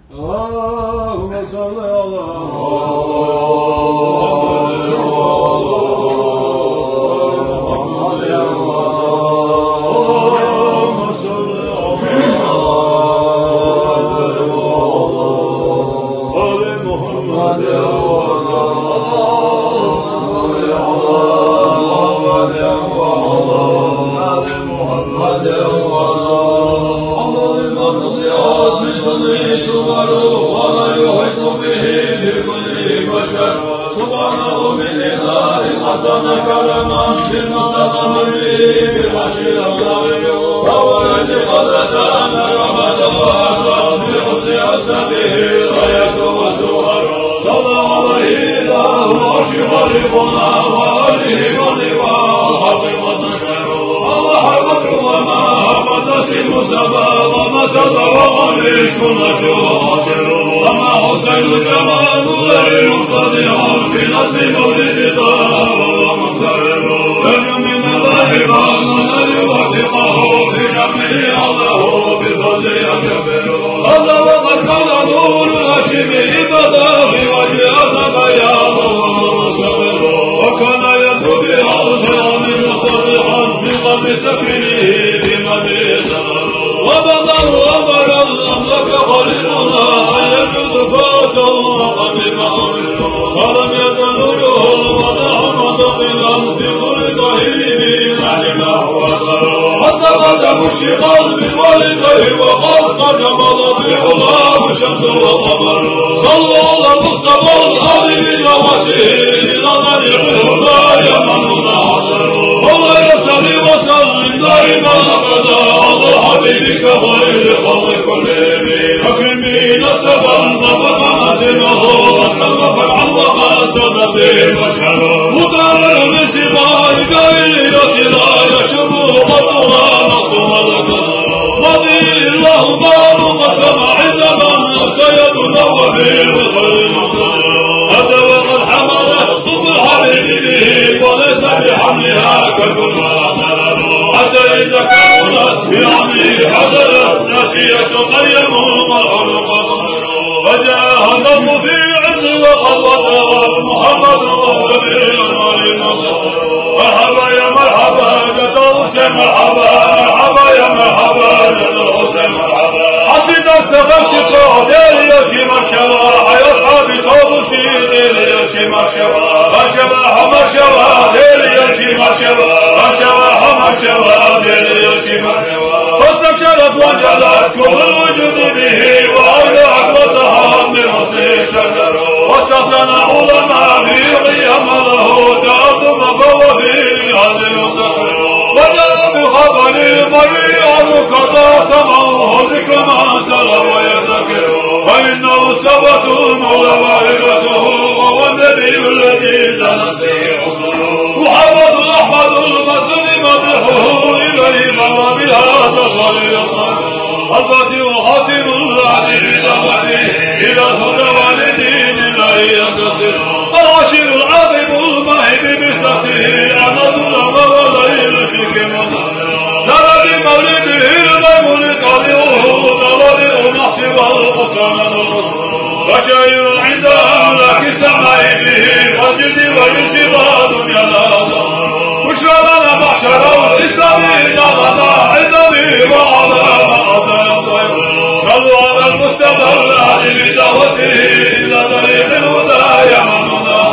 Allahümme salli ala سبحانه من إخلاق حسن كرما بالمصطفى النبي بالحشر الأولى وهو يجعل ذانا رحمة وأكرم بحسن أسمه الغاية والسؤال صلى عليه الله العرش خالقنا وآله واللواء الحق والنشر الله بدر وما همت سن سبا وما تضرع الرزق نشر وما حسن الجمال غير منقطع في نظم مولد طه ومنكرر يرجو من الله فضلا يوفقه في جمعه الله بالفضل يكبر هذا وقد كان نور الهاشمي بدا في وجه بياض وهو مشرر وكان يدعو بها الخير مقتطعا من قبل تكفيره في مدينه وبدا امر الاملك خليلنا ان يجد فاته وقد ولم يزل نوره وضع مضطلا في كل طهير علمه وزره حتى قدم الشقال بوالديه وقد جمل في علاه شمس وقمر صلى على المصطفى الهادي بلغته الى طريق الهدى يمن حشر والله يسلم وسلم دائما ابدا على حبيبك خير خلق كلهم اكرمي نسبا طبقا نسمه واستلم فرعا وقد زاد به بشر مطار من سبائك اليك لا يشب قطرا نصم القدر رضي الله بار قسم عندما سيدنا بالخير مقتدر أتى وقد حملت ام الحبيب به وليس بحملها ككل حتى إذا كملت في عمي حضرت نسيت مريم والخلق فجاء النظم في عز وقوة محمد وهو بالأنوار المنتصر مرحبا يا مرحبا جد حسين مرحبا مرحبا يا مرحبا جد حسين مرحبا حسيت سببت قادر يوشي مرشبا حي أصحابي توبتي دير يوشي مرشبا مرشبا مرشبا دير يوشي مرشبا مرشبا مرشبا دير يوشي مرشبا واستبشرت وجلت كل الوجود به وأولعت وسهام من حسن شجر واستحسن علماء في قيام له تأدب فهو في هذه الذكر وجاء بخبر المريء كذا سمعه ذكر ما سلى ويذكر فإنه سبت المولى وعظته وهو النبي الذي زنت به رسله محمد أحمد المسلم مدحه إليه مر بهذا الخليل الفاتح خاتم العدل بدعوته إلى الهدى والدين الله ينتصر العشير العظيم المهيب بسخطه أنا ظلم وليل شرك مظهر زاد بمولده الميمون طريقه طلال نحسب القصران والقصر وشاعر عند أملاك السماء به والجد والانسبا دنيا لا ظهر بشرى لنا محشر الإسلام لنا عندما وعلى صلوا على المصطفى الهادي بدعوته إلى طريق الهدى يمننا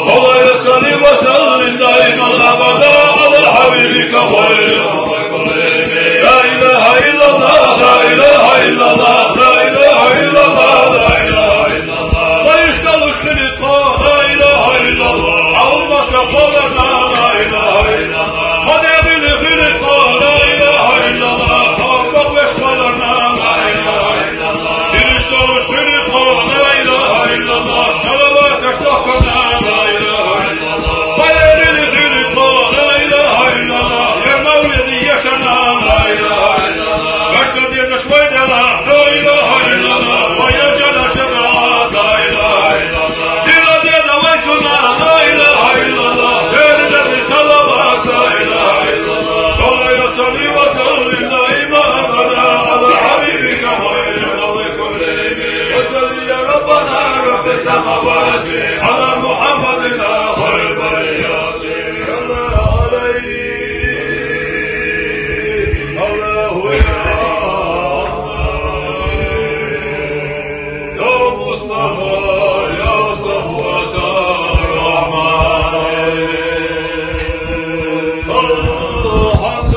والله يسلم وسلم دائما أبدا على حبيبك خير الخلق كلهم لا إله إلا الله لا إله إلا الله لا إله إلا الله لا إله إلا الله لا يستوشن الطاعة لا إله إلا الله عظمك قولنا لا إله إلا الله قد يضل خلقا لا إله إلا الله حقق واشكالنا لا إله إلا الله إن استوشن الطاعة لا إله إلا السماوات على محمد خير البريات صلى عليه الله يا مصطفى يا صفوة الرحمن الحمد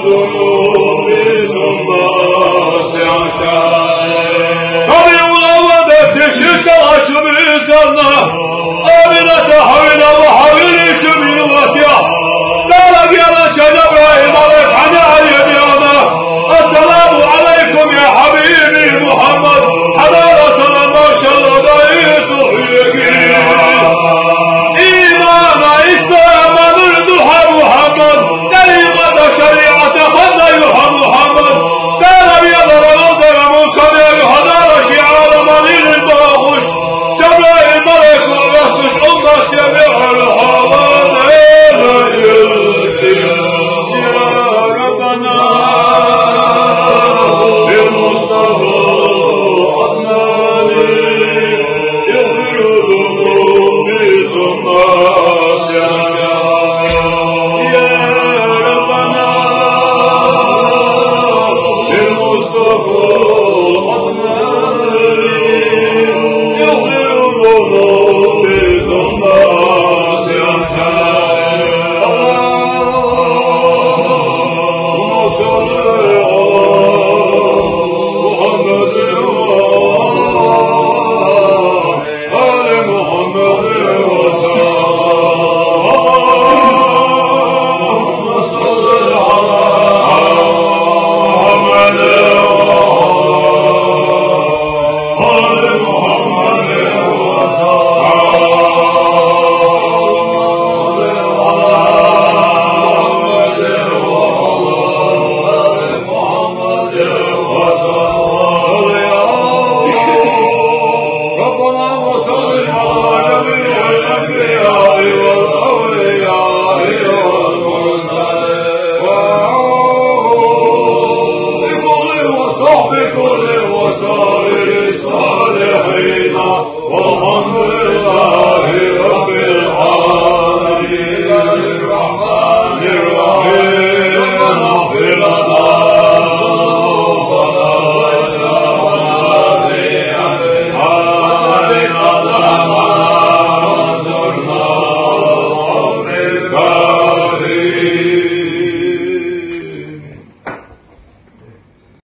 الظلم